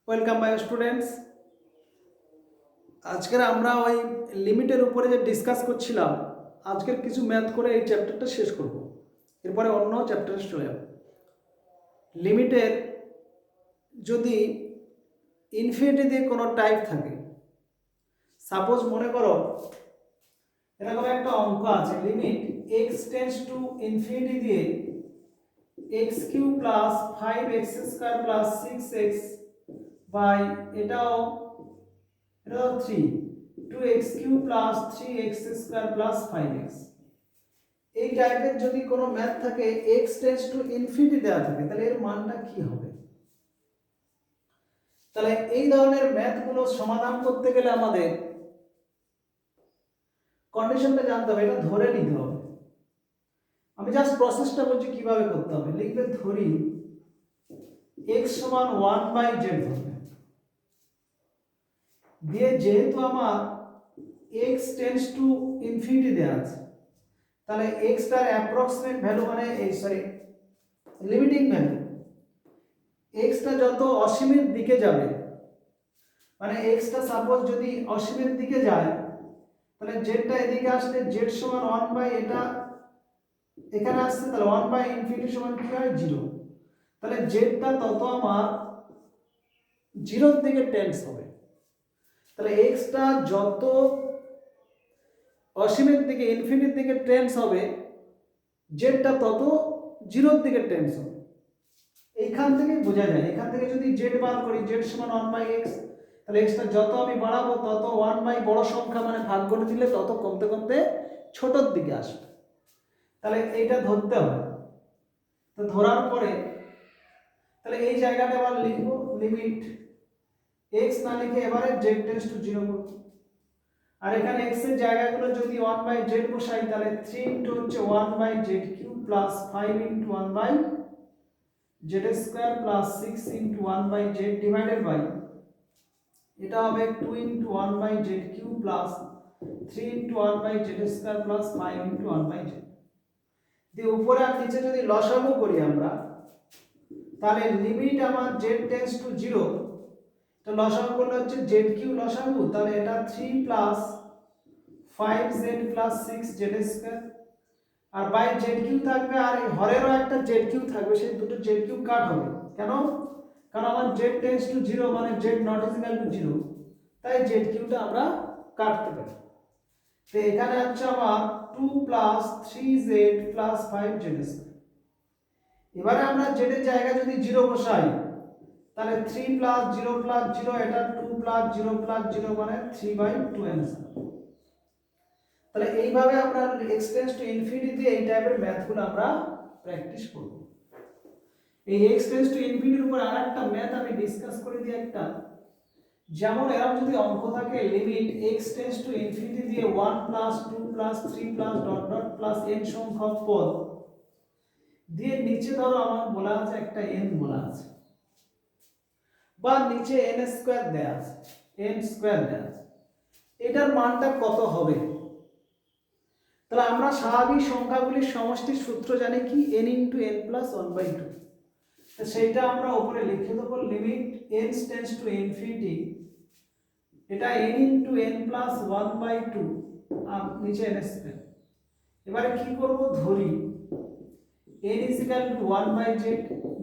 Welcome my students. আজকের আমরা ওই লিমিটের উপরে যে ডিসকাস করছিলাম, আজকের কিছু ম্যাথ করে এই চ্যাপ্টারটা শেষ করব, এরপরে অন্য চ্যাপ্টারে চলে যাব। লিমিটের যদি ইনফিনিটি দিয়ে কোনো টাইপ থাকে, সাপোজ মনে করো এরকম একটা অঙ্ক আছে, limit x tends to infinity দিয়ে x cube plus 5x² plus 6x by এটাও 3 2x³ plus 3x² plus 5x। এই টাইপের যদি কোনো ম্যাথ থাকে, x টেন্ডস টু ইনফিনিটি দেওয়া থাকে, তাহলে এর মানটা কি হবে? তাহলে এই ধরনের ম্যাথগুলো সমাধান করতে গেলে আমাদের কন্ডিশনটা জানতে হবে, এটা ধরে নিতে হবে। আমি জাস্ট প্রসেসটা বলছি কিভাবে করতে হবে। লিখবে ধরি x সমান 1/z ধরবে, দিয়ে যেহেতু আমার x টেন্ডস টু ইনফিনিটি দেওয়া আছে, তাহলে x টার অ্যাপ্রক্সিমেট ভ্যালু মানে লিমিটিং ভ্যালু, x টা যত অসীমের দিকে যাবে, মানে x টা সাপোজ যদি অসীমের দিকে যায়, তাহলে z টা এদিকে আসলে z সমান 1 এটা এখানে আসছে, তাহলে 1/∞ সমান কি হয় 0। তাহলে z টা তত আমার 0 এর দিকে টেন্ডস হবে। তাহলে x টা যত অসীমের দিকে ইনফিনিটির দিকে টেন্ডস হবে, z টা তত 0 এর দিকে টেন্ডস হবে। এইখান থেকে বোঝা যায়, এখান থেকে যদি z বার করি, z সমান 1/x, তাহলে x টা যত আমি বাড়াবো তত 1 বড় সংখ্যা মানে ভাগ করে দিলে তত কমতে কমতে ছোটর দিকে আসবে। তাহলে এইটা ধরতে হবে। তো ধরার পরে তাহলে এই জায়গাটা আবার লিখবো, লিমিট x না লিখে এবারে z টেন্ডস টু 0 করব। আর এখানে x এর জায়গাগুলো যদি 1/z বসাই, তাহলে 3 ইনটু হচ্ছে 1/z³ plus 5 into 1/z² plus 6 into 1/z divided by এটা হবে 2 into 1/z³ plus 3 into 1/z² plus 5 into 1/z। দিয়ে উপরে আর নিচে যদি লসাগু করি আমরা, তাহলে লিমিট আমার z টেন্ডস টু 0, তো লসাগু করলে হচ্ছে z³ লসাগু, তাহলে এটা 3 plus 5z plus 6z², R by z³ থাকবে, আর এই হরেরও একটা z³ থাকবে, সেই দুটো z³ কাট হবে। কেন? কারণ আমার z টেন্ডস টু 0 মানে z নট ইকুয়াল টু 0, তাই z³ টা আমরা কাটতে পারি। তো এখানে হচ্ছে আমার 2 প্লাস 3z প্লাস 5z²। এবারে আমরা z এর জায়গায় যদি 0 বসাই, তাহলে 3 প্লাস 0 প্লাস 0, এটা 2 প্লাস 0 প্লাস 0 মানে 3/2 অ্যান্সার। তাহলে এইভাবে আমরা x টেন্ডস টু ইনফিনিটি দিয়ে এই টাইপের ম্যাথগুলো আমরা প্র্যাকটিস করব। এই x টেন্ডস টু ইনফিনিটির উপর আরেকটা ম্যাথ আমি ডিসকাস করে দিই একটা, যেমন এরকম যদি অঙ্ক থাকে, limit x tends to infinity দিয়ে 1 plus 2 plus 3 plus dot dot plus n সংখ্যক পদ দিয়ে নিচে ধরো আমার বলা আছে একটা n বলা আছে, বা নিচে n² দেয়া আছে, n² দেয়া আছে, এটার মানটা কত হবে? তাহলে আমরা স্বাভাবিক সংখ্যাগুলির সমষ্টির সূত্র জানি কি, n ইনটু n প্লাস 1/2। তো সেইটা আমরা উপরে লিখে দেবো, limit n tends to infinity, এটা n ইনটু n প্লাস 1/2 আর নিচে n²। এবারে কি করব, ধরি n is equal to 1/z,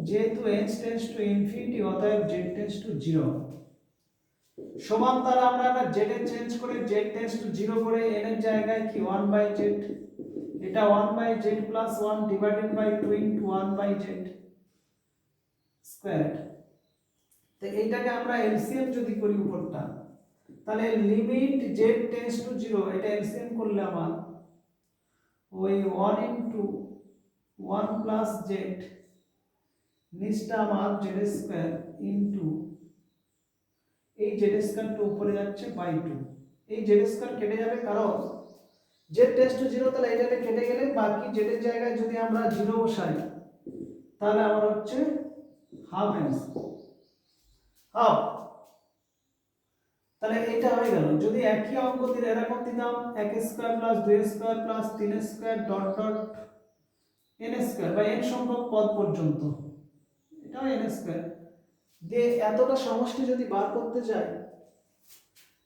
যেহেতু n টেন্ডস টু ইনফিনিটি অতএব z টেন্ডস টু 0 সমান, তাহলে আমরা এটা z এ চেঞ্জ করে z টেন্ডস টু 0 করে n এর জায়গায় কি 1/z, এটা 1/z plus 1 divided by 2 into 1/z square. তো এইটাকে আমরা এলসিএম যদি করি উপরটা, তাহলে লিমিট z টেন্ডস টু 0, এটা এলসিএম করলে আমার ওই 1 ইনটু 1 প্লাস z, নিচটা আমার z² ইনটু এই z² টা উপরে যাচ্ছে বাই 2, এই z² কেটে যাবে কারণ z টেন্ডস টু 0, তাহলে এটাতে কেটে গেলে বাকি z এর জায়গায় যদি আমরা 0 বসাই, তাহলে আমার হচ্ছে হাফ অ্যান্সার, হাফ। তাহলে এটা হয়ে গেল। যদি একই অঙ্ক দিলে এরকম দিতাম, 1² plus 2² plus 3² dot dot n² বা n সংখ্যক পদ পর্যন্ত, এটাও n², দিয়ে এতটা সমষ্টি যদি বার করতে চাই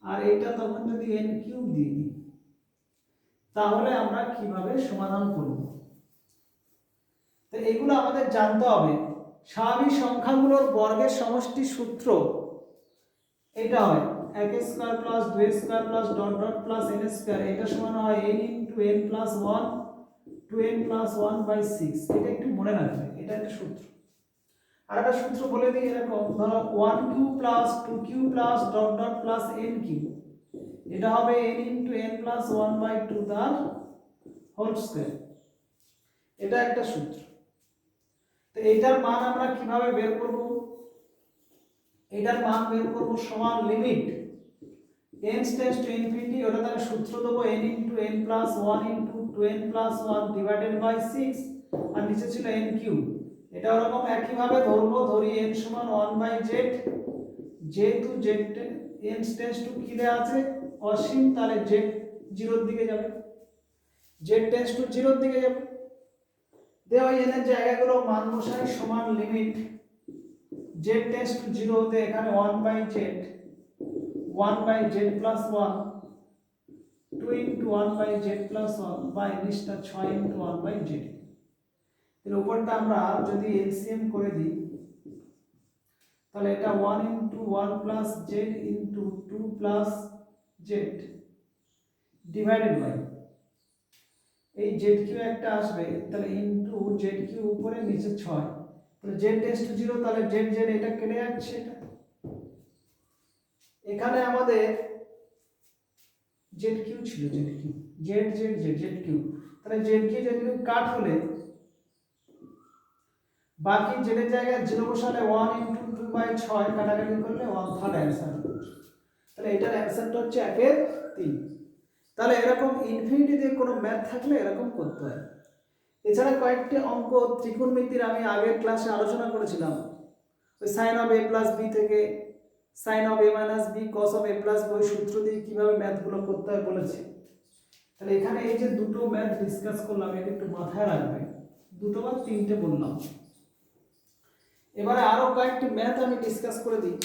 আর এটা তখন যদি n কিউব দিয়ে দিই, তাহলে আমরা কিভাবে সমাধান করব? তো এগুলো আমাদের জানতে হবে। স্বাভাবিক সংখ্যাগুলোর বর্গের সমষ্টি সূত্র এটা হয় এক square plus 2 square plus dot dot plus n square, এটা সমান হয় n into n plus 1 2n plus 1 by 6। এটা একটু মনে রাখবে, এটা একটা সূত্র। আর একটা সূত্র বলে দিই এরকম, ধরো 1 cube plus 2 cube plus dot dot plus n cube, এটা হবে n into n plus 1 by 2 তার হোল স্কয়ার। এটা একটা সূত্র। তো এইটার মান আমরা কিভাবে বের করব? এটার মান বের করব সমান limit n tends to infinity, ওটা তাহলে সূত্র দেবো n into n plus 1 into 2n plus 1 divided by 6, আর নিচে ছিল n কিউব। এটা ওরকম একই ভাবে ধরি n সমান 1 বাই z, যেহেতু z n টেন্ডস টু কি দেয়া আছে অসীম, তাহলে z 0 এর দিকে যাবে, z টেন্ডস টু 0 এর দিকে যাবে। দেওয়া n এর জায়গাগুলো মান বসাই সমান লিমিট z টেন্ডস টু 0 হতে এখানে 1 by z 1 by z plus 1 2 into 1 by z plus 1 by নিচটা 6 into 1 by z। এর উপরটা আমরা যদি এলসিএম করে দিই তাহলে এটা 1 into 1 plus z into 2 plus z divided by এই z কিউ একটা আসবে, তাহলে into z কিউ উপরে নিচে 6, তাহলে z টেন্ডস টু 0, তাহলে z z এটা কেটে যাচ্ছে। এটা এখানে আমাদের জেড কিউ ছিল, z cube z z z z cube, তাহলে জেড কিউ কাট হলে বাকি জেডের জায়গায় 0 বসালে 1 ইনটু 2 বাই 6 কাটাকাটি করলে 1/3 অ্যানসার। তাহলে এটার অ্যানসারটা হচ্ছে 1/3। তাহলে এরকম ইনফিনিটিতে কোনো ম্যাথ থাকলে এরকম করতে হয়। এছাড়া কয়েকটি অঙ্ক ত্রিকোণমিতির আমি আগের ক্লাসে আলোচনা করেছিলাম, ওই sine of a plus b থেকে sin of a minus b cos of a plus b সূত্র দিয়ে কিভাবে ম্যাথগুলো করতে হয় বলেছি। তাহলে এখানে এই যে দুটো ম্যাথ ডিসকাস করলাম, এটা একটু মাথায় রাখবে, দুটো বা তিনটে বললাম। এবারে আরো কয়েকটি ম্যাথ আমি ডিসকাস করে দিই।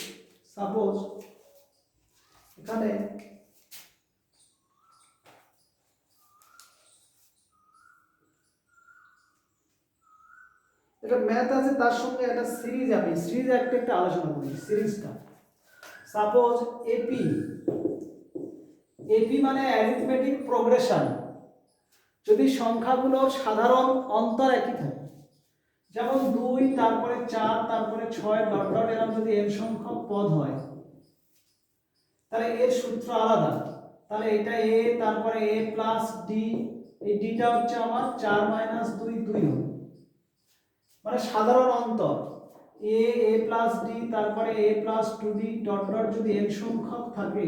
সাপোজ এখানে এটা ম্যাথ আছে, তার সঙ্গে একটা সিরিজ, আমি সিরিজ একটা আলোচনা করি। সিরিজটা সাপোজ এপি, এপি মানে অ্যারিথমেটিক প্রোগ্রেশন, যদি সংখ্যাগুলোর সাধারণ অন্তর একই থাকে, যেমন 2 তারপরে 4 তারপরে 6 ডট ডট এরকম যদি n সংখ্যক পদ হয়, তাহলে এর সূত্র আলাদা। তাহলে এটা a তারপরে a প্লাস d, এই ডিটা হচ্ছে আমার 4 মাইনাস 2 2 হবে, মানে সাধারণ অন্তর a প্লাস d তারপরে a plus 2d dot dot যদি n সংখ্যক থাকে,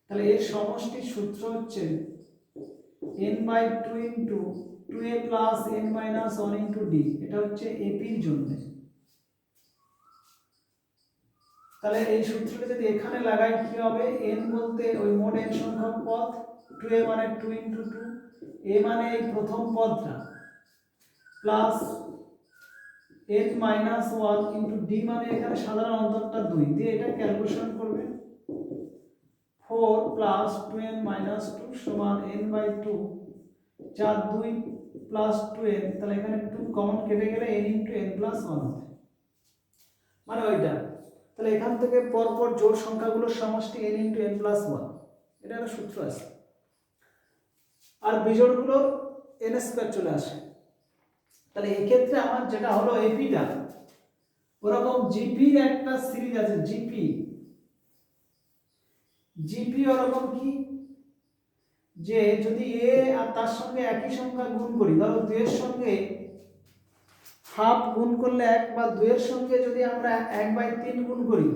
তাহলে এর সমষ্টির সূত্র হচ্ছে n by 2 into 2a plus n minus 1 into d। এটা হচ্ছে এপি এর জন্য। তাহলে এই সূত্রটা যদি এখানে লাগাই কি হবে, n বলতে ওই মোট n সংখ্যক পদ, 2a মানে 2 ইনটু 2, a মানে এই প্রথম পদটা plus n minus 1 into d মানে এখানে সাধারণ অন্তরটা 2 দিয়ে এটা ক্যালকুলেশন করবে। 4 প্লাস 2n মাইনাস 2 সমান n বাই 2, 4 2 প্লাস 2n, তাহলে এখানে 2 কমন কেটে গেলে n ইনটু n প্লাস 1 হবে, মানে ওইটা। তাহলে এখান থেকে পরপর জোড় সংখ্যাগুলোর সমষ্টি n ইনটু n প্লাস 1, এটা একটা সূত্র আছে। আর বিজোড়গুলোর n স্কয়ার চলে আসে। তাহলে এই ক্ষেত্রে আমার যেটা হলো এপিটা, ওরকম জিপি এর একটা সিরিজ আছে, জিপি জিপি ওরকম কি, যে যদি a আর তার সঙ্গে একই সংখ্যা গুণ করি, ধরো 2 এর সঙ্গে হাফ গুণ করলে 1, বা 2 এর সঙ্গে যদি আমরা 1/3 গুণ করি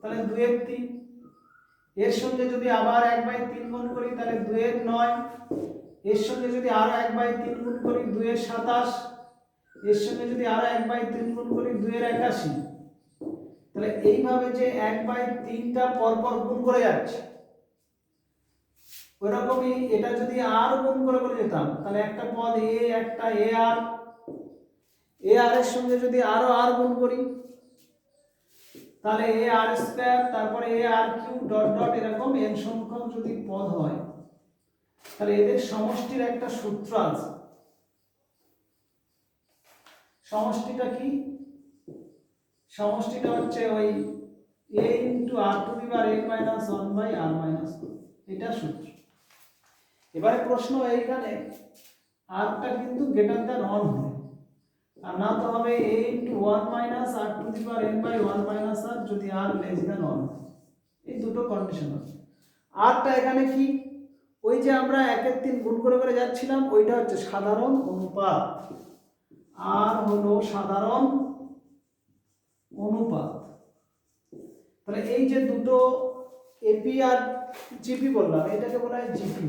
তাহলে 2 এর 3, এর সঙ্গে যদি আবার 1/3 গুণ করি তাহলে 2 এর 9, এর সঙ্গে যদি আরো 1/3 গুণ করি 2 এর 27, এর সঙ্গে যদি আরো 1/3 গুণ করি 2 এর 81। তাহলে এইভাবে যে 1/3টা পরপর গুণ করে যাচ্ছে, ওইরকমই এটা যদি আর গুণ করে করে যেতাম, তাহলে একটা পদ a, একটা a আর এর সঙ্গে যদি আরো আর গুণ করি তাহলে এ আর স্কয়ার তারপরে এ আর কিউ ডট ডট এরকম n সংখ্যক যদি পদ হয় তাহলে এদের সমষ্টির একটা সূত্র আছে। সমষ্টিটা কি? সমষ্টিটা হচ্ছে ওই a into r to the power n minus 1 by r minus 1, এটা সূত্র। এবারে প্রশ্ন এইখানে rটা কিন্তু গ্রেটার দ্যান 1 হবে, আর না তো হবে a into 1 minus r to the power n by 1 minus r যদি r লেস দ্যান 1। এই দুটো কন্ডিশন আছে। rটা এখানে কি? ওই যে আমরা 1 এর 3 গুণ করে করে যাচ্ছিলাম, ওইটা হচ্ছে সাধারণ অনুপাত। r হলো সাধারণ অনুপাত। তাহলে এই যে দুটো এপি আর জিপি বললাম, এটাকে বলা হয় জিপি,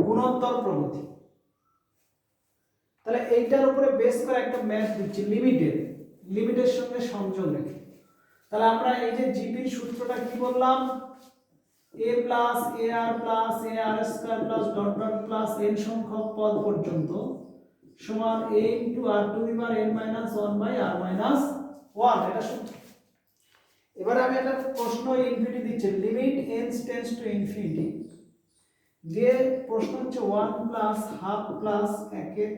গুণোত্তর প্রগতি। তাহলে এইটার উপরে বেস করে একটা ম্যাথ দিচ্ছি লিমিটের সঙ্গে সংযোগ রেখে। তাহলে আমরা এই যে জিপির সূত্রটা কি বললাম, a plus a r plus a r square plus dot dot plus n সংখ্যক পদ পর্যন্ত সমান a into r to the power n minus 1 by r minus 1, এটা সূত্র। এবারে আমি একটা প্রশ্ন ইনফিনিটি দিচ্ছি, limit n tends to infinity, যে প্রশ্ন হচ্ছে 1 plus half plus 1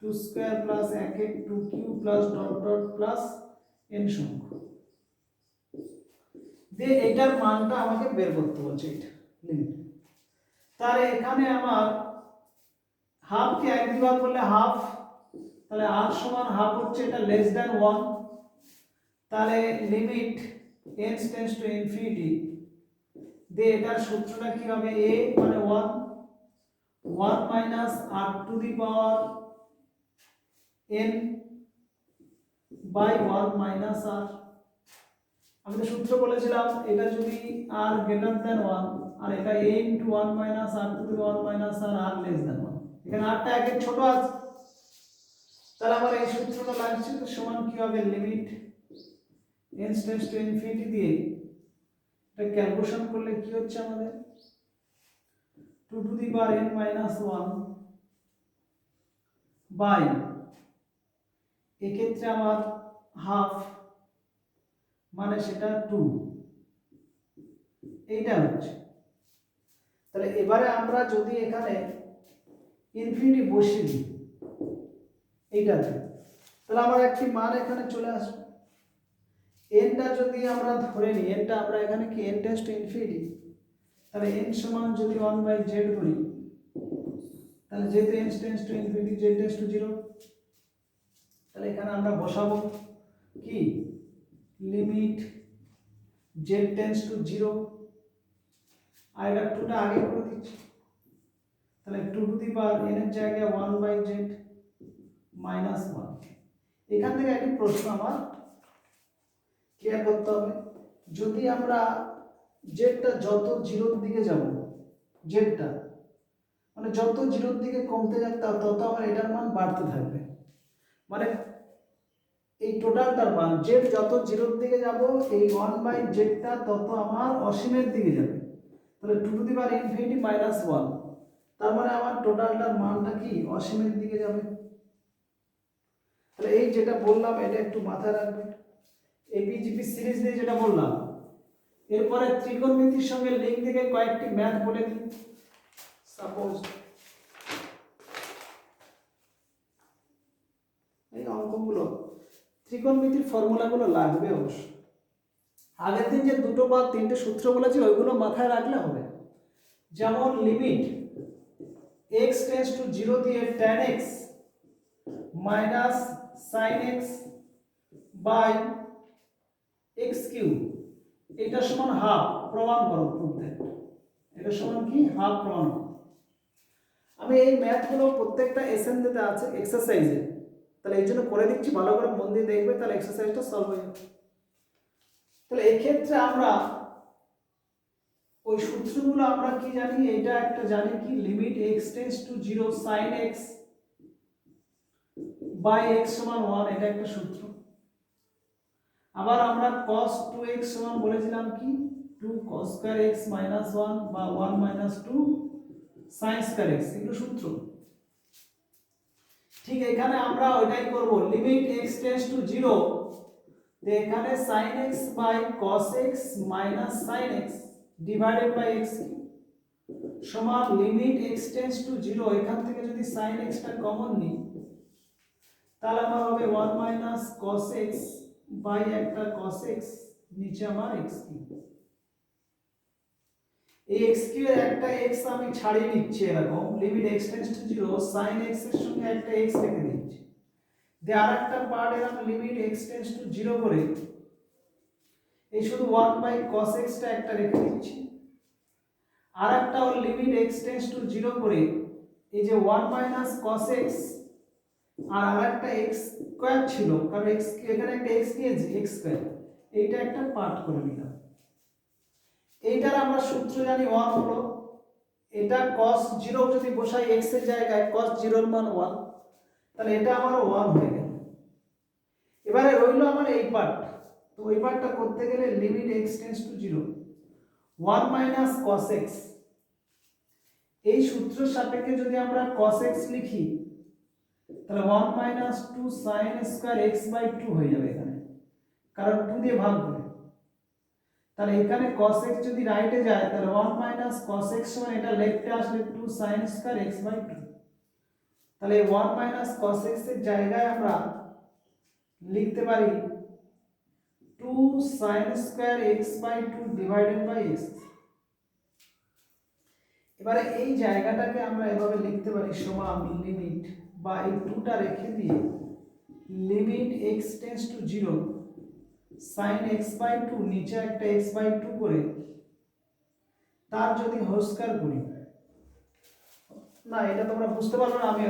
two square plus 1 two cube plus dot dot plus n সংখ্যক দিয়ে এইটার মানটা আমাকে বের করতে বলছে, এটা লিমিট। তাহলে এখানে আমার হাফ কে এক বিভাগ করলে হাফ, তাহলে r সমান হাফ হচ্ছে এটা লেস দ্যান 1। তাহলে limit n tends to infinity দিয়ে এটার সূত্রটা কি হবে, a মানে 1 minus r to the power n by 1 minus r। আমি তো সূত্র বলেছিলাম এটা যদি r গ্রেটার দ্যান 1 আর এটা a into 1 minus r to the power minus r, r less than 1, এখানে r টা একের ছোট আছে। তাহলে আমার এই সূত্রটা লাগছে, তো সমান কি হবে, limit n tends to infinity দিয়ে এটা ক্যালকুলেশন করলে কি হচ্ছে আমাদের 2 to the power n minus 1 by, এক্ষেত্রে আমার হাফ মানে সেটা 2, এইটা হচ্ছে। তাহলে এবারে আমরা যদি এখানে ইনফিনিটি বসিয়ে দিই এইটাতে, তাহলে আমার একটি মান এখানে চলে আসবে। nটা যদি আমরা ধরে নিই, nটা আমরা এখানে কি n টেন্ডস টু ইনফিনিটি, তাহলে n সমান যদি 1 বাই z ধরি, তাহলে যেহেতু n tends to infinity z tends to 0, তাহলে এখানে আমরা বসাবো কি লিমিট z টেন্ডস টু 0, আর এটা 2টা আগে করে দিচ্ছি। তাহলে 2 টু দি পাওয়ার n এর জায়গায় 1 বাই z মাইনাস 1। এখান থেকে একটি প্রশ্ন আমার ক্লিয়ার করতে হবে, যদি আমরা জেডটা যত জিরোর দিকে যাব, জেডটা মানে যত জিরোর দিকে কমতে যাবে তত আমার এটার মান বাড়তে থাকবে, মানে এই টোটালটার মান জেড যত জিরোর দিকে যাব এই 1 বাই জেডটা তত আমার অসীমের দিকে যাবে। তাহলে 2 to the power infinity minus 1, তার মানে আমার টোটালটার মানটা কি অসীমের দিকে যাবে। তাহলে এই যেটা বললাম এটা একটু মাথায় রাখবে, এপিজিপি সিরিজ দিয়ে যেটা বললাম। এরপরে ত্রিকোণমিতির সঙ্গে লিঙ্ক থেকে কয়েকটি ম্যাথ বলে দিই। সাপোজ এই অঙ্কগুলো ত্রিকোণমিতির ফর্মুলাগুলো লাগবে অবশ্য। আগের দিন যে দুটো বা তিনটে সূত্র বলেছি ওইগুলো মাথায় রাখলে হবে। যেমন লিমিট x টেন্ডস টু 0 দিয়ে tan x minus sin x by x cube, এটা সমান হাফ, প্রমাণ করো প্রুফ। এটা সমান কি হাফ, প্রমাণ করো। আমি এই ম্যাথগুলো প্রত্যেকটা এসএনতে আছে এক্সারসাইজে, তাহলে এই জন্য করে দিচ্ছি, ভালো করে মন দিয়ে দেখবে, তাহলে এক্সারসাইজটা সলভ হয়ে যাবে। তাহলে এই ক্ষেত্রে আমরা ওই সূত্রগুলো আমরা কি জানি, এটা একটা জানি কি limit x tends to 0 sin x by x সমান 1, এটা একটা সূত্র। আবার আমরা cos 2x সমান বলেছিলাম কি 2 cos স্কয়ার x মাইনাস 1 বা 1 মাইনাস 2 sin স্কয়ার x, এগুলো সূত্র। ঠিক এখানে আমরা ওইটাই করব, লিমিট x টেন্ডস টু 0 তো এখানে sin x by cos x minus sin x divided by x সমান লিমিট x টেন্ডস টু 0। এখান থেকে যদি sin x টা কমন নিই তাহলে আমার হবে 1 মাইনাস cos x বাই একটা cos x নিচে আমার x কিউব। এই x কিউবের একটা x আমি ছাড়িয়ে নিচ্ছি এরকম limit x tends to 0 sin x এর সঙ্গে একটা x রেখে দিচ্ছি। দিয়ে আরেকটা পার্ট এরকম লিমিট x টেন্ডস টু 0 করে এই শুধু 1 বাই cos x টা একটা রেখে দিচ্ছি। আরেকটা ওর লিমিট x টেন্ডস টু 0 করে এই যে 1 মাইনাস cos x আর আরেকটা x স্কয়ার ছিল কারণ x এখানে একটা x নিয়েছি x স্কয়ার, এইটা একটা পার্ট করে নিলাম। এইটার আমরা সূত্র জানি 1 হলো এটা cos 0 যদি বসাই x এর জায়গায় cos 0 এর মান 1, তাহলে এটা আমার 1 হয়ে গেল। এবারে রইলো আমার এই পার্ট। তো ওই পার্টটা করতে গেলে limit x tends to 0 1 minus cos x, এই সূত্রের সাপেক্ষে যদি আমরা cos x লিখি তাহলে 1 minus 2 sin square x by 2 হয়ে যাবে এখানে, কারণ 2 দিয়ে ভাগ করে। তাহলে এখানে cos x যদি রাইটে যায় তাহলে 1 মাইনাস cos x সমান এটা লেফটে আসলে 2 sin স্কয়ার x বাই 2। তাহলে 1 মাইনাস cos x এর জায়গায় আমরা লিখতে পারি 2 sin square x by 2 divided by x। এবারে এই জায়গাটাকে আমরা এভাবে লিখতে পারি সমান লিমিট বা এই 2টা রেখে দিয়ে limit x tends to 0 sin x by 2 নিচে একটা x বাই 2 করে তার যদি হোল স্কয়ার করি, না এটা তোমরা বুঝতে পারবে না, আমি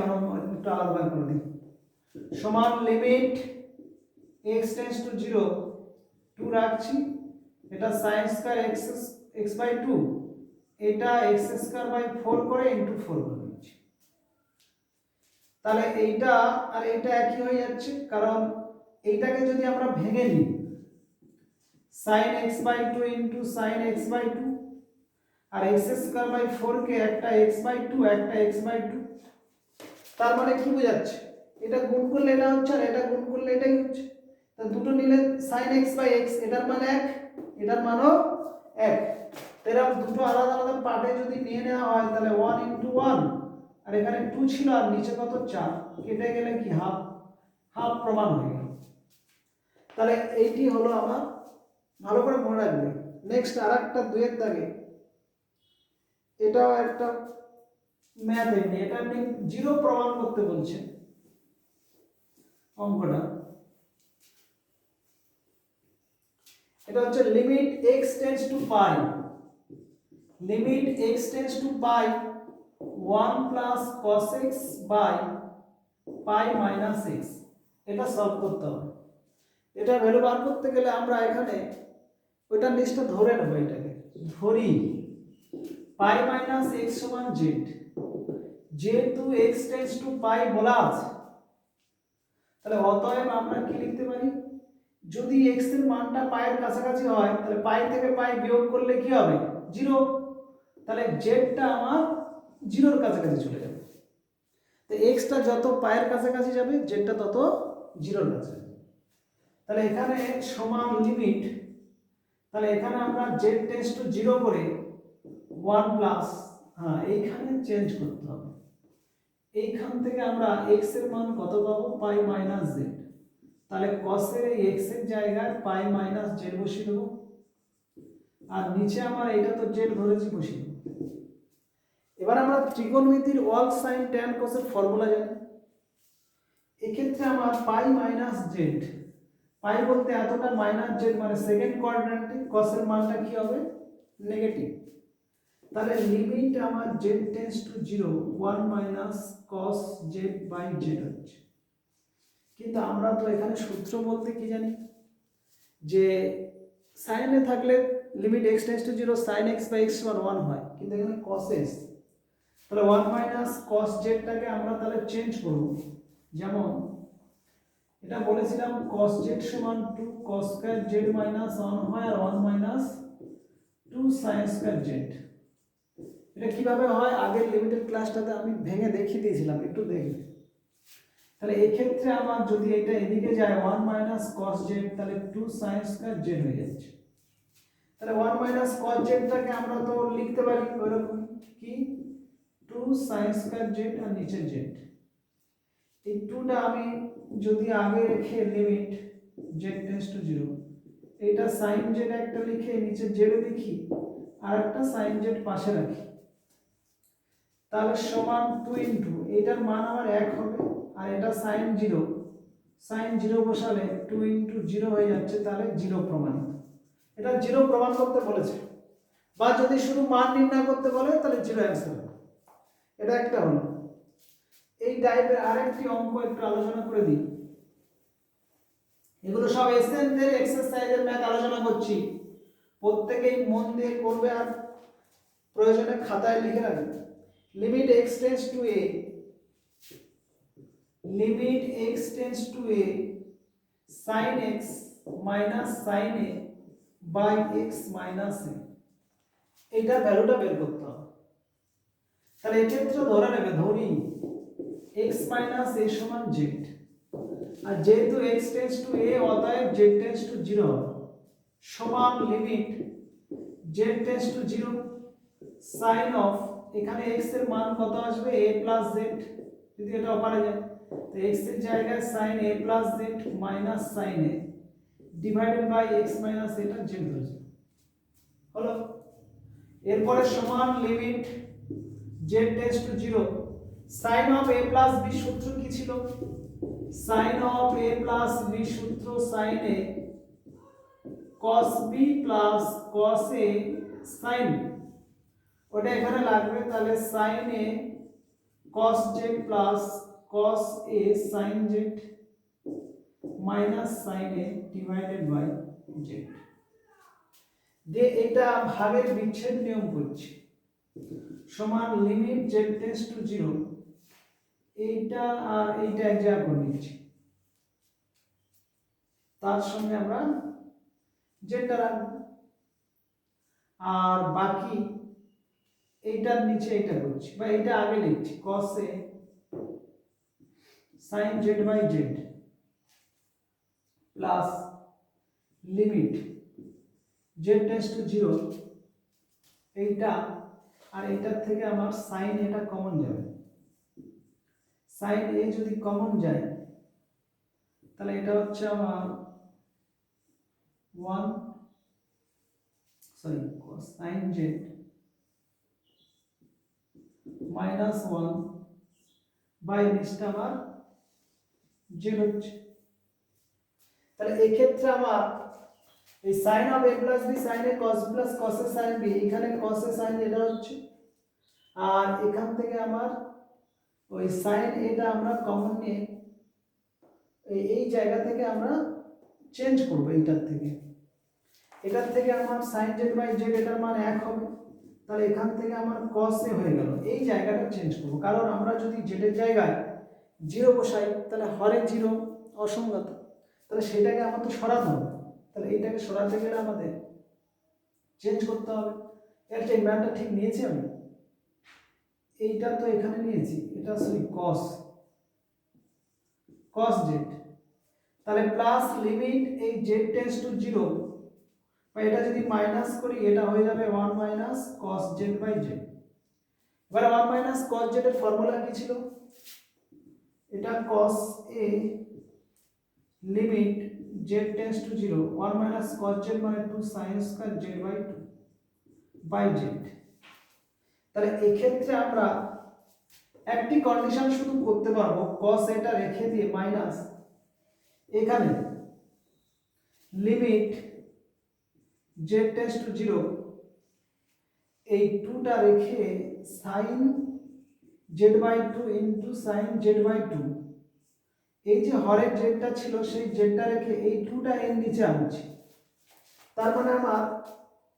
একটু আলাদা করে দিই। সমান লিমিট x টেন্ডস টু 0 2 রাখছি, এটা sin স্কয়ার x বাই 2 এটা x স্কয়ার বাই 4 করে ইনটু 4 করে দিচ্ছি। তাহলে এইটা আর এইটা একই হয়ে যাচ্ছে, কারণ এইটাকে যদি আমরা ভেঙে নিই sin x by 2 into sin x by 2 আর x স্কয়ার বাই 4 কে একটা x বাই 2 একটা x বাই 2, তার মানে কি বোঝাচ্ছে এটা গুণ করলে এটা হচ্ছে আর এটা গুণ করলে এটাই হচ্ছে। তা দুটো নিলে sin x বাই x এটার মান 1 এটার মানও 1। এরকম দুটো আলাদা আলাদা পার্টে যদি নিয়ে নেওয়া হয় তাহলে 1 ইনটু 1 আর এখানে 2 ছিল আর নিচে কত 4 কেটে গেলে কি হাফ, হাফ প্রমাণ হয়ে গেল। তাহলে এইটি হলো আমার, ভালো করে মনে রাখবে। নেক্সট আরেকটা 2 এর দাগে, এটাও একটা ম্যাথ এমনি, এটা আপনি 0 প্রমাণ করতে বলছে অঙ্কটা। এটা হচ্ছে limit x tends to pi, limit x tends to pi 1 plus cos x by pi minus x, এটা সলভ করতে হবে। এটা ভ্যালু বার করতে গেলে আমরা এখানে ওইটা লিস্টটা ধরে নেব, এটাকে ধরি পাই মাইনাস x সমান z, যেহেতু x টেন্ডস টু পাই বলা আছে তাহলে অতএব আমরা কি লিখতে পারি, যদি x এর মানটা পায়ের কাছাকাছি হয় তাহলে পাই থেকে পাই বিয়োগ করলে কি হবে 0, তাহলে z টা আমার 0 এর কাছাকাছি চলে যাবে। তো x টা যত পায়ের কাছাকাছি যাবে z টা তত 0 এর কাছে। তাহলে এখানে সমান লিমিট, তাহলে এখানে আমরা z টেন্ডস টু 0 করে 1 প্লাস, হ্যাঁ এইখানে চেঞ্জ করতে হবে, এইখান থেকে আমরা x এর মান কত পাবো পাই মাইনাস z, তাহলে cos এর এই x এর জায়গায় পাই মাইনাস z বসিয়ে দেবো আর নিচে আমার এটা তো z ধরেছি বসিয়ে দেবো। এবার আমরা ত্রিকোণমিতির অল সাইন tan cos এর ফর্মুলা জানি। এক্ষেত্রে আমার পাই মাইনাস z, পাই বলতে এতটা মাইনাস z মানে সেকেন্ড কোয়াড্র্যান্টে cos এর মানটা কি হবে নেগেটিভ। তাহলে লিমিট আমার z tends to 0 1 minus cos z by z হচ্ছে। কিন্তু আমরা তো এখানে সূত্র বলতে কি জানি যে সাইনে থাকলে limit x tends to 0 sin x by x সমান 1 হয়, কিন্তু এখানে cos s, তাহলে 1 মাইনাস cos z টাকে আমরা তাহলে চেঞ্জ করব। যেমন এটা বলেছিলাম cos z সমান 2 cos স্কয়ার z মাইনাস 1 হয় আর 1 মাইনাস 2 sin স্কয়ার z। এটা কিভাবে হয় আগের লিমিটেড ক্লাসটাতে আমি ভেঙে দেখিয়ে দিয়েছিলাম, একটু দেখবে। তাহলে এই ক্ষেত্রে আমার যদি এটা এদিকে যায় 1 মাইনাস cos z, তাহলে 2 sin স্কয়ার z হয়ে যাচ্ছে। তাহলে 1 মাইনাস cos z টাকে আমরা তো লিখতে পারি ওইরকম কি 2 sin স্কয়ার z আর নিচে z। এই 2টা আমি যদি আগে রেখে লিমিট z টেন্ডস টু 0, এটা sin z একটা লিখে নিচে z লিখি আর একটা sin z পাশে রাখি, তাহলে সমান 2 ইনটু এটার মান আমার 1 হবে আর এটা sin 0 বসালে 2 ইনটু 0 হয়ে যাচ্ছে, তাহলে 0 প্রমাণিত। এটা 0 প্রমাণ করতে বলেছে, বা যদি শুধু মান নির্ণয় করতে বলে তাহলে 0 অ্যান্সার হবে। এটা একটা হলো। এই টাইপের আরেকটি অঙ্ক একটু আলোচনা করে দিই। এগুলো সব এসএনদের এক্সারসাইজের ম্যাথ আলোচনা করছি, প্রত্যেকেই মন দিয়ে করবে আর প্রয়োজনে খাতায় লিখে রাখবে। Limit x tends to a, limit x tends to a sin x minus sin a by x minus a, এইটা ভ্যালুটা বের করতে হবে। তাহলে এই ক্ষেত্রে ধরে নেবে, ধরি x মাইনাস a সমান z, আর যেহেতু x টেন্ডস টু a অতএব z টেন্ডস টু 0 হবে, সমান limit z tends to 0 sin of, এখানে x এর মান কত আসবে a প্লাস z, যদি এটা ওপারে যায় তো x এর জায়গায় sin a plus z minus sin a divided by x minus এটা z ধরেছে হলো। এরপরে সমান limit z tends to 0 sin of a plus b, সূত্র কি ছিল sin of a plus b, সূত্র sin a cos b plus cos a sin b, ওটা এখানে লাগবে, তাহলে sin a cos z plus cos a sin z minus sin a divided by z। যে এটা ভাগের বিচ্ছেদ নিয়ম করছি, সমান লিমিট z টেন্ডস টু 0, এইটা আর এইটা এক জায়গা করে নিচ্ছি, তার সঙ্গে আমরা যেটা রাখবো, আর বাকি এইটার নিচে এটা করছি, বা এটা আগে লিখছি cos a sin z by z plus limit z tends to 0, এইটা আর এইটার থেকে আমার sin এটা কমন যাবে, sin a যদি কমন যায় তাহলে এটা হচ্ছে আমার 1 sin z মাইনাস 1 বাই নিচটা আমার z হচ্ছে। তাহলে এই ক্ষেত্রে আমার এই sin of a plus b sin a cos plus cos a sin b, এখানে cos a sin এটা হচ্ছে, আর এখান থেকে আমার ওই sin এটা আমরা কমন নিয়ে এই জায়গা থেকে আমরা চেঞ্জ করব, এটার থেকে আমার sin z বাই z এটার মান 1 হবে, তাহলে এখান থেকে আমার cos a হয়ে গেল, এই জায়গাটা চেঞ্জ করব, কারণ আমরা যদি z এর জায়গায় 0 বসাই তাহলে হরে 0 অসংগত, তাহলে সেটাকে আমার তো সরাতে হবে, তাহলে এইটাকে সরাতে গেলে আমাদের চেঞ্জ করতে হবে। এর যে মানটা ঠিক নিয়েছি আমি, এইটা তো এখানে নিয়েছি, এটা সরি cos z, তাহলে প্লাস লিমিট এই z টেন্ডস টু 0, বা এটা যদি মাইনাস করি এটা হয়ে যাবে 1 minus cos z by z। এবার 1 মাইনাস cos z এর ফর্মুলা কি ছিল, এটা cos a limit z tends to 0 1 minus cos z মানে 2 sin square z by 2 by z। তাহলে এই ক্ষেত্রে আমরা একটি কন্ডিশন শুধু করতে পারবো, cos এটা রেখে দিয়ে মাইনাস এখানে লিমিট z টেন্ডস টু 0, এই 2টা রেখে sin z by 2 into sin z by 2, এই যে হরের জেডটা ছিল সেই জেডটা রেখে এই 2টা এর নিচে আনছি, তার মানে আমার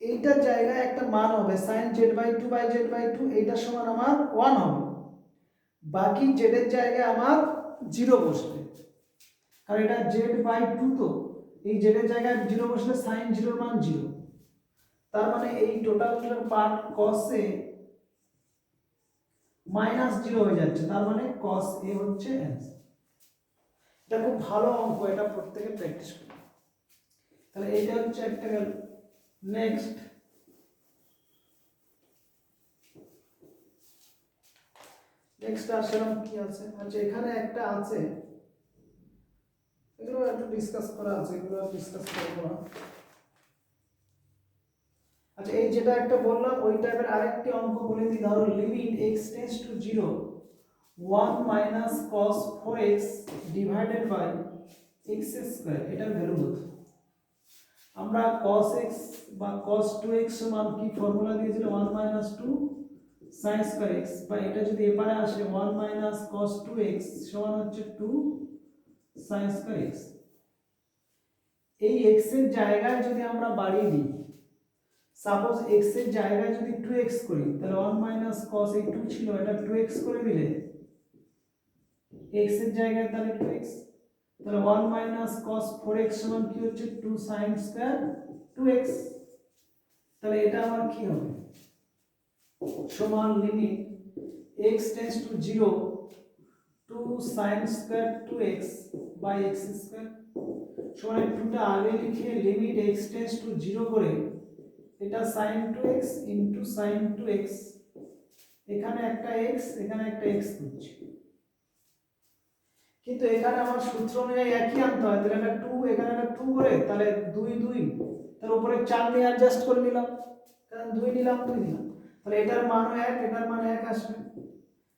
এইটার জায়গায় একটা মান হবে sin z by 2 by z by 2, এইটার সমান আমার 1 হবে, বাকি z এর জায়গায় আমার 0 বসবে, কারণ এটা z বাই 2, তো এই z এর জায়গায় 0 বসলে sin 0 এর মান 0, তার মানে এই টোটালটার পার্ট cos a মাইনাস 0 হয়ে যাচ্ছে, তার মানে cos a হচ্ছে অ্যান্সার। এটা খুব ভালো অঙ্ক, এটা প্রত্যেকে প্র্যাকটিস করবে। তাহলে এইটা হচ্ছে একটা গেল। নেক্সট আসলাম কি আছে, আচ্ছা এখানে একটা আছে, এগুলো একটু ডিসকাস করা আছে, এগুলো ডিসকাস করবো না। আচ্ছা এই যেটা একটা বললাম ওই টাইপের আরেকটি অঙ্ক বলে দিই, ধরো limit x tends to 0 1 minus cos 4x divided by x square, এটার ভ্যালু কত? আমরা cos x বা cos 2x সমান কি ফর্মুলা দিয়েছিল 1 মাইনাস 2 sin স্কয়ার x, বা এটা যদি এপারে আসে 1 মাইনাস cos 2x সমান হচ্ছে 2 sin স্কয়ার x। এই x এর জায়গায় যদি আমরা বাড়িয়ে দিই, সাপোজ x এর জায়গায় যদি 2x করি, তাহলে 1 মাইনাস cos এই 2 ছিল এটা 2x করে দিলে x এর জায়গায় তাহলে 2x, তাহলে 1 মাইনাস cos 4x সমান কি হচ্ছে 2 sin স্কয়ার 2x। তাহলে এটা আমার কি হবে, সমান limit x tends to 0 2 sin square 2x by x square, সমান 2টা আগে লিখে লিমিট x টেন্ডস টু 0 করে এটা sin 2x into sin 2x, এখানে একটা x এখানে একটা x হচ্ছে, কিন্তু এখানে আমার সূত্র অনুযায়ী একই আনতে হয়, তাহলে এটা 2 এখানে একটা 2 করে তাহলে 2 2, তার উপরে 4 নিয়ে অ্যাডজাস্ট করে নিলাম, কারণ 2 নিলাম 2 নিলাম, তাহলে এটার মান 1 এটার মান 1 আসবে,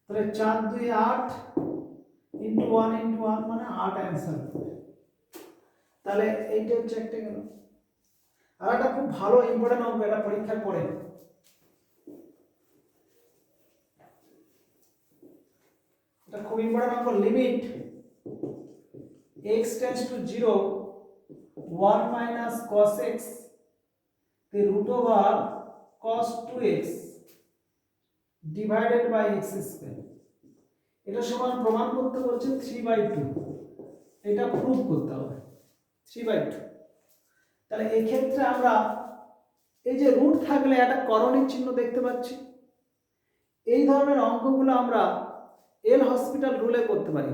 তাহলে 4 2 8 ইনটু 1 মানে 8 অ্যানসার হবে। তাহলে এইটা হচ্ছে একটা গেল। আর এটা খুব ভালো ইম্পর্টেন্ট অঙ্ক, এটা পরীক্ষায় পড়ে, এটা খুব ইম্পর্টেন্ট অঙ্ক। Limit x tends to 0 1 minus cos x the root over cos 2x divided by x square, এটা সমান প্রমাণ করতে বলছে 3/2, এটা প্রুফ করতে হবে 3/2। তাহলে এই ক্ষেত্রে আমরা এই যে রুট থাকলে একটা করণের চিহ্ন দেখতে পাচ্ছি, এই ধরনের অঙ্কগুলো আমরা এল হসপিটাল রুলে করতে পারি।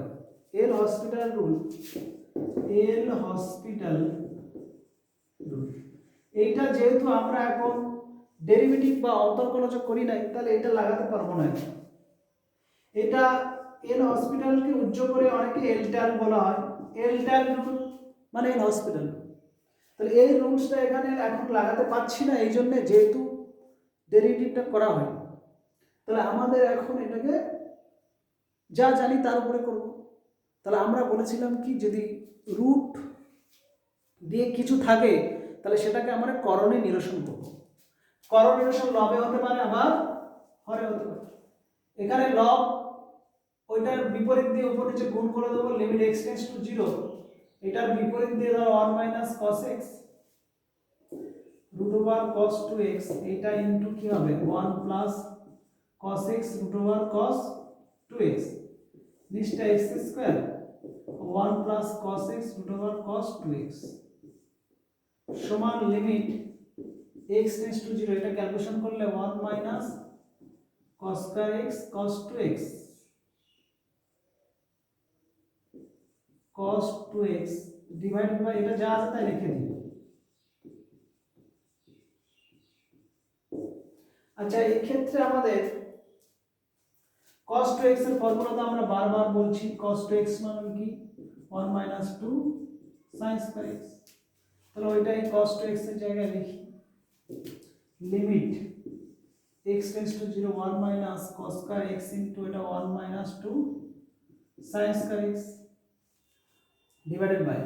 এল হসপিটাল রুল, এল হসপিটাল রুল, এইটা যেহেতু আমরা এখন ডেরিভেটিভ বা অন্তর্কলজ করি নাই, তাহলে এটা লাগাতে পারবো না। এটা এল হসপিটালকে উজ্জ করে অনেকে এলটাল বলা হয়, এলটাল রুল মানে এল হসপিটাল। তাহলে এই রুলসটা এখানে এখন লাগাতে পারছি না, এই জন্য যেহেতু ডেরিভেটিভটা করা হয়, তাহলে আমাদের এখন এটাকে যা জানি তার উপরে করব। তাহলে আমরা বলেছিলাম কি, যদি রুট দিয়ে কিছু থাকে তাহলে সেটাকে আমরা করণে নিরসন করব। করণ নিরসন লবে হতে পারে আবার হরে হতে পারে। এখানে লব ওইটার বিপরীত দিয়ে উপর নিচে গুণ করে দেবো, লিমিট x টেন্ডস টু 0, এটার বিপরীত দিয়ে ধরো 1 minus cos x root over cos 2x, এটা ইনটু কি হবে 1 plus cos x root over cos 2x, নিচটা x square 1 plus cos x root over cos 2x সমান লিমিট x টেন্ডস টু 0, এটা ক্যালকুলেশন করলে 1 minus cos square x cos 2x cos 2x divided by এটা যা আছে তাই লিখে দিই। আচ্ছা এই ক্ষেত্রে আমাদের cos 2x এর ফর্মুলা তো আমরা বারবার বলছি, cos 2x মানে কি 1 minus 2 sin square x, তাহলে ওইটাই cos 2x এর জায়গায় লিখি, limit x tends to 0 1 minus cos square x into এটা 1 minus 2 sin square x divided by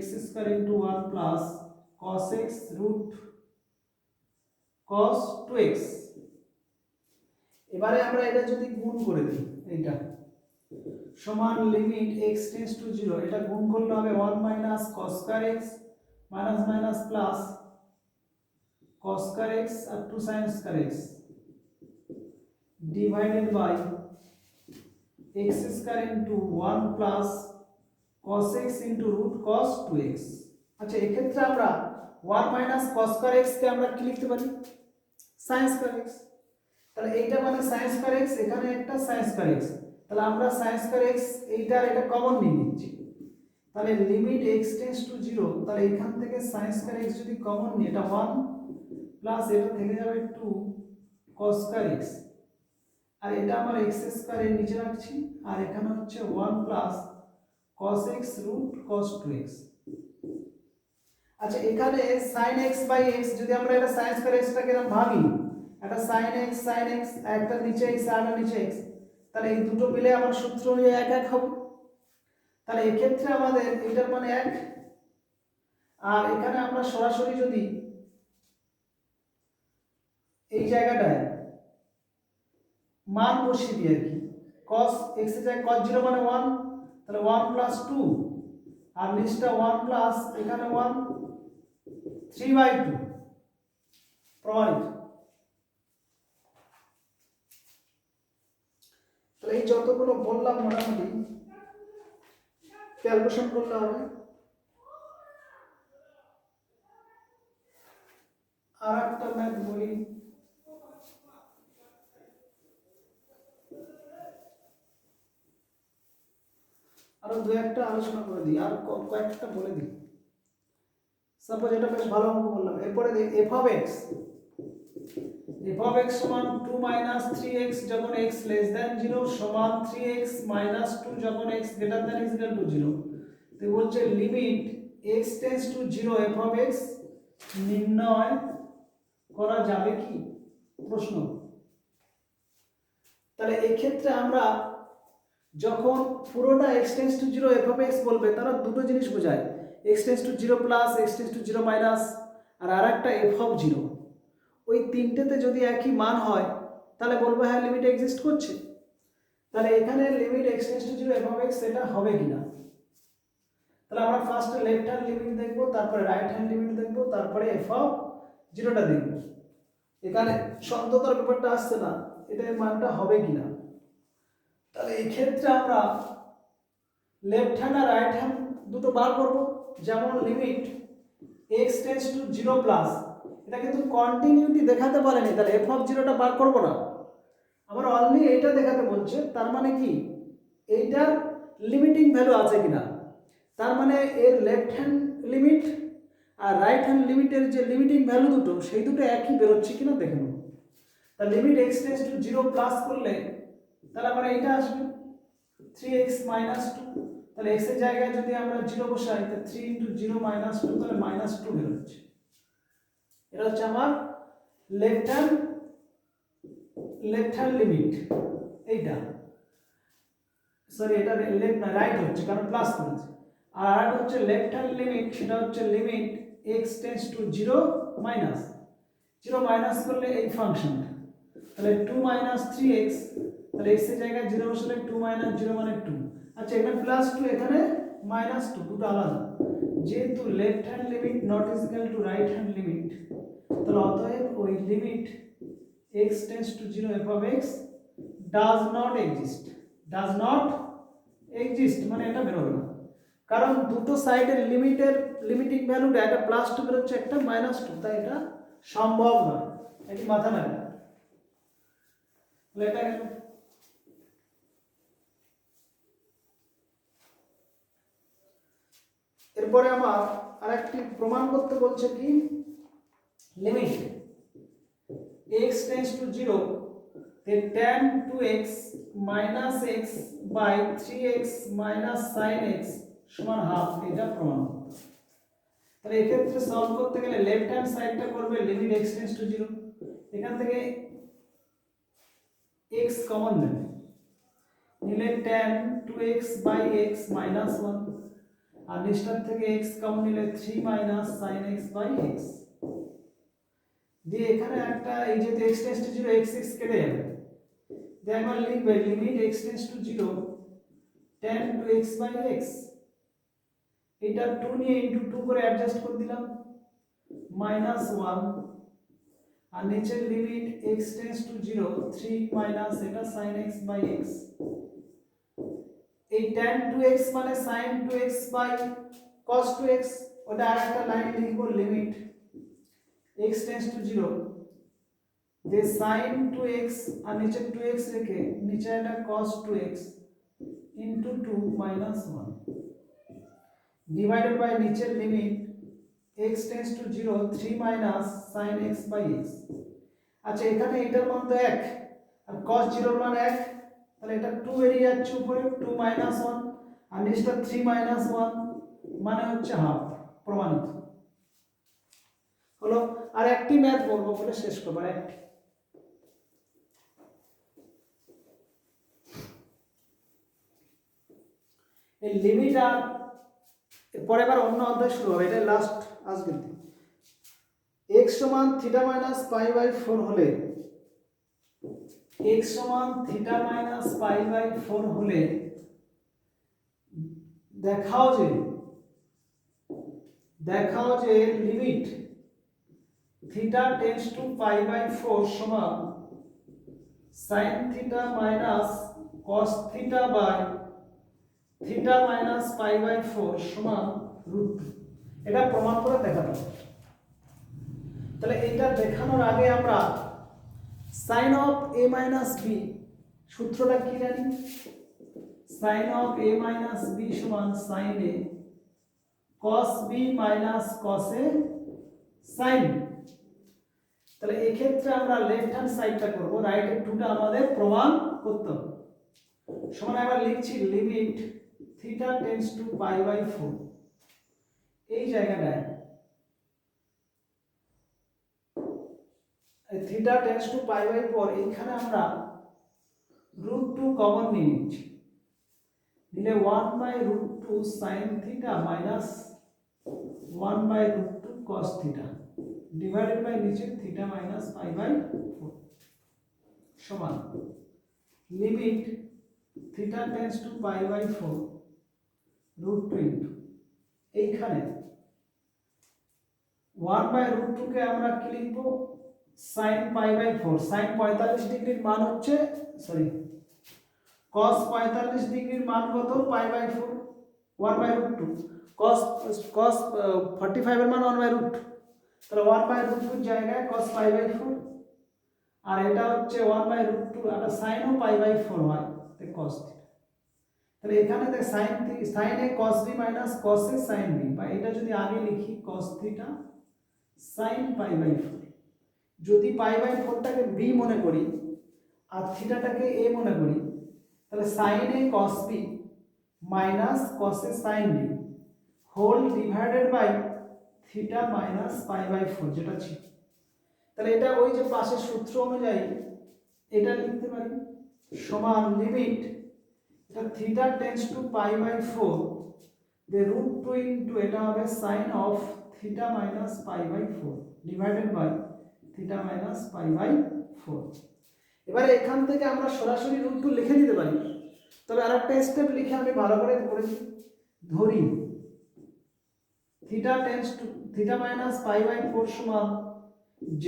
x square into 1 plus cos x root cos 2x। এবারে আমরা এটা যদি গুণ করে দিই, এইটা সমান লিমিট x টেন্ডস টু 0, এটা গুণ করলে হবে 1 minus cos square x minus minus plus cos square x আর 2 sin square x divided by x square into 1 plus cos x into root cos 2x। আচ্ছা এক্ষেত্রে আমরা 1 minus cos square x কে আমরা কি লিখতে পারি sin square x, তাহলে এইটা মানে sin স্কয়ার x, এখানে একটা sin স্কয়ার x, তাহলে আমরা sin স্কয়ার x এটা কমন নিয়ে নিচ্ছি। তাহলে লিমিট x টেন্ডস টু 0, তাহলে এখান থেকে sin স্কয়ার x যদি কমন নিই এটা 1 প্লাস এটা থেকে যাবে 2 cos স্কয়ার x, আর এটা আমার x স্কয়ার এর নিচে রাখছি, আর এখানে হচ্ছে 1 plus cos x root cos 2x। আচ্ছা এখানে sin x বাই x যদি আমরা এটা sin স্কয়ার x টাকে এরকম ভাবি, একটা sin x একটা নিচে x আর একটা নিচে x, তাহলে এই দুটো মিলে আমার সূত্র অনুযায়ী এক এক হবে। তাহলে এই ক্ষেত্রে আমাদের এটার মানে 1, আর এখানে আমরা সরাসরি যদি এই জায়গাটায় মান বসিয়ে দিই আর কি, cos x এর জায়গায় cos 0 মানে 1, তাহলে 1 প্লাস 2 আর নিচটা 1 প্লাস এখানে 1 3/2 প্রমাণিত। তাহলে এই যতগুলো বললাম মোটামুটি ক্যালকুলেশন করলে হবে। আর একটা ম্যাথ বলি, আরো দু একটা আলোচনা করে দিই, আর কয়েকটা বলে দিই। সাপোজ এটা বেশ ভালো অঙ্ক বললাম। এরপরে f of x সমান 2 মাইনাস 3x যখন x লেস দ্যান 0 সমান 3x মাইনাস 2 যখন x greater than equal to 0। তো বলছে limit x tends to 0 f of x নির্ণয় করা যাবে কি, প্রশ্ন। তাহলে এই ক্ষেত্রে আমরা যখন পুরোটা x tends to 0 f of x বলবে, তারা দুটো জিনিস বোঝায়, x tends to 0 plus, x tends to 0 minus, আর আরেকটা f of 0। ওই তিনটেতে যদি একই মান হয় তাহলে বলবো হ্যাঁ লিমিট এক্সিস্ট করছে। তাহলে এখানে limit x tends to 0 f of x এটা হবে কিনা, তাহলে আমরা ফার্স্ট লেফট হ্যান্ড লিমিট দেখব, তারপরে রাইট হ্যান্ড লিমিট দেখব, তারপরে f of 0টা দেখব। এখানে সন্ততার ব্যাপারটা আসছে না, এটার মানটা হবে কিনা। তাহলে এই ক্ষেত্রে আমরা লেফট হ্যান্ড আর রাইট হ্যান্ড দুটো বার করব। যেমন limit x tends to 0 plus, এটা কিন্তু কন্টিনিউটি দেখাতে পারেনি, তাহলে f of 0টা বার করব না, আমার অনলি এইটা দেখাতে বলছে। তার মানে কি এইটার লিমিটিং ভ্যালু আছে কিনা, তার মানে এর লেফট হ্যান্ড লিমিট আর রাইট হ্যান্ড লিমিটের যে লিমিটিং ভ্যালু দুটো, সেই দুটো একই বেরোচ্ছে কিনা দেখে নেব। তাহলে limit x tends to 0 plus করলে তাহলে আমার এইটা আসবে 3x মাইনাস 2, তাহলে x এর জায়গায় যদি আমরা 0 বসাই তাহলে 3 ইনটু 0 মাইনাস 2, তাহলে মাইনাস 2 বেরোচ্ছে। এটা হচ্ছে আমার লেফট হ্যান্ড লিমিট, এইটা সরি এটা লেফট না রাইট হচ্ছে কারণ প্লাস করেছে। আর আরেকটা হচ্ছে লেফট হ্যান্ড লিমিট, সেটা হচ্ছে limit x tends to 0 minus, 0 minus করলে এই ফাংশনটা, তাহলে 2 মাইনাস 3x, তাহলে x এর জায়গায় 0 বসালে 2 মাইনাস 0 মানে 2। আচ্ছা এখানে প্লাস 2 এখানে মাইনাস 2, দুটো আলাদা, যেহেতু left hand limit not is equal to right hand limit, তাহলে অতএব ওই limit x tends to 0 f of x does not exist মানে এটা বেরোবে না, কারণ দুটো সাইডের লিমিটিং ভ্যালুটা একটা প্লাস 2 বেরোচ্ছে, একটা মাইনাস 2, তাই এটা সম্ভব নয়, এটি মাথা রাখবে। এটা গেল। এরপরে আমার আরেকটি প্রমাণ করতে বলছে কি, লিমিট x টেন্ডস টু 0 তে tan 2x minus x by 3x minus sin x সমান হাফ, এটা প্রমাণ। তাহলে এক্ষেত্রে সলভ করতে গেলে লেফট হ্যান্ড সাইডটা করবে লিমিট x টেন্ডস টু 0, এখান থেকে x কমন নেবে, নিলে tan 2x by x minus 1, আর নিচটার থেকে x কমন নিলে 3 minus sin x by x, দিয়ে এখানে একটা এই যে x টেন্ডস টু 0 x কেটে যাবে, দিয়ে একবার লিখবে limit x tends to 0 tan 2x by x, এটা 2 নিয়ে ইনটু 2 করে অ্যাডজাস্ট করে দিলাম, মাইনাস 1, আর নিচের limit x tends to 0 3 minus এটা sin x বাই x, এই tan 2x মানে sin 2x by cos 2x, ওটা আরেকটা লাইন লিখব লিমিট x টেন্ডস টু 0 যে sin 2x আর নিচে 2x রেখে নিচে একটা cos 2x into 2 minus 1 divided by নিচের limit x tends to 0 3 minus sin x by x। আচ্ছা এখানে এটার মান তো 1 আর cos 0 এর মান 1, তাহলে এটা 2 বেরিয়ে যাচ্ছে উপরে 2 minus 1 আর নিচটা 3 minus 1 মানে হচ্ছে হাফ। প্রমাণিত হলো। আর একটি ম্যাথ বলবো বলে শেষ করব। একটি এই লিমিট আর পরে আবার অন্য অধ্যায় শুরু হবে, এটা লাস্ট আজকের দিন। x সমান থিটা মাইনাস পাই বাই 4 হলে x সমান থিটা মাইনাস পাই বাই 4 হলে দেখাও যে limit theta tends to pi by 4 সমান sin theta minus cos theta by theta minus pi by 4 সমান রুট। এটা প্রমাণ করে দেখাবো। তাহলে এটা দেখানোর আগে আমরা sin of a minus b সূত্রটা কি জানি? sin of a minus b সমান sin a cos b minus cos a sin। তাহলে এই ক্ষেত্রে আমরা লেফট হ্যান্ড সাইডটা করব, রাইট হ্যান্ড টুটা আমাদের প্রমাণ করতে হবে। সমান আমরা লিখছি limit theta tends to pi by 4 এই জায়গাটায় theta tends to pi by 4 এইখানে আমরা রুট 2 কমন নিয়ে নিচ্ছি, নিলে 1 by root 2 sin theta minus 1 by root 2 cos theta divided by নিচে থিটা মাইনাস পাই বাই 4 সমান limit theta tends to pi by 4 রুট 2 ইনটু এইখানে 1 বাই রুট 2 কে আমরা কি লিখব? sin pi by 4। sin 45 ডিগ্রির মান হচ্ছে cos 45 ডিগ্রির মান কত? Pi by 4 1 by root 2 cos 45 এর মান 1 বাই রুট, তাহলে 1 বাই রুট 2 জায়গায় cos পাই বাই 4 আর এটা হচ্ছে 1 বাই রুট 2 আর sin ও পাই বাই 4 হয় তাই cos থিটা। তাহলে এখানে দেখ sin a cos b minus cos a sin b, বা এটা যদি আগে লিখি cos theta sin pi by 4। যদি পাই বাই 4 টাকে b মনে করি আর থিটাটাকে a মনে করি, তাহলে sin a cos b minus cos a sin b whole divided by theta minus pi by 4 যেটা ছিল। তাহলে এটা ওই যে পাশের সূত্র অনুযায়ী এটা লিখতে পারি সমান লিমিট এটা theta tends to pi by 4 the root 2 into এটা হবে sin of theta minus pi by 4 divided by theta minus pi by 4। এবারে এখান থেকে আমরা সরাসরি রুট 2 লিখে দিতে পারি, তবে আরেকটা স্টেপ লিখে আমি ভালো করে পড়েছি। ধরি theta tends to theta minus pi by 4 সমান z,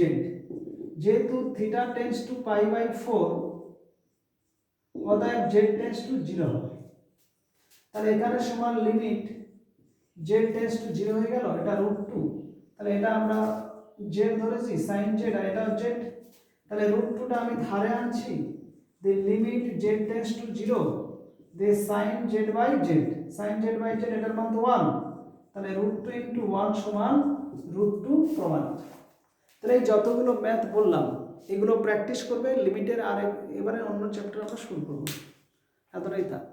যেহেতু theta tends to pi by 4 অতএব z tends to 0 হবে। তাহলে এখানে সমান লিমিট z tends to 0 হয়ে গেল, এটা রুট 2, তাহলে এটা আমরা z ধরেছি sin z আর এটা z, তাহলে রুট 2টা আমি ধারে আনছি, the limit z tends to 0 the sin z by z, sin z by z এটার মান তো 1, তাহলে রুট 2 into 1 সমান রুট 2 প্রমাণিত। তাহলে এই যতগুলো ম্যাথ বললাম এগুলো প্র্যাকটিস করবে লিমিটের, আর এবারে অন্য চ্যাপ্টার আমরা শুরু করব। এতটাই থাক।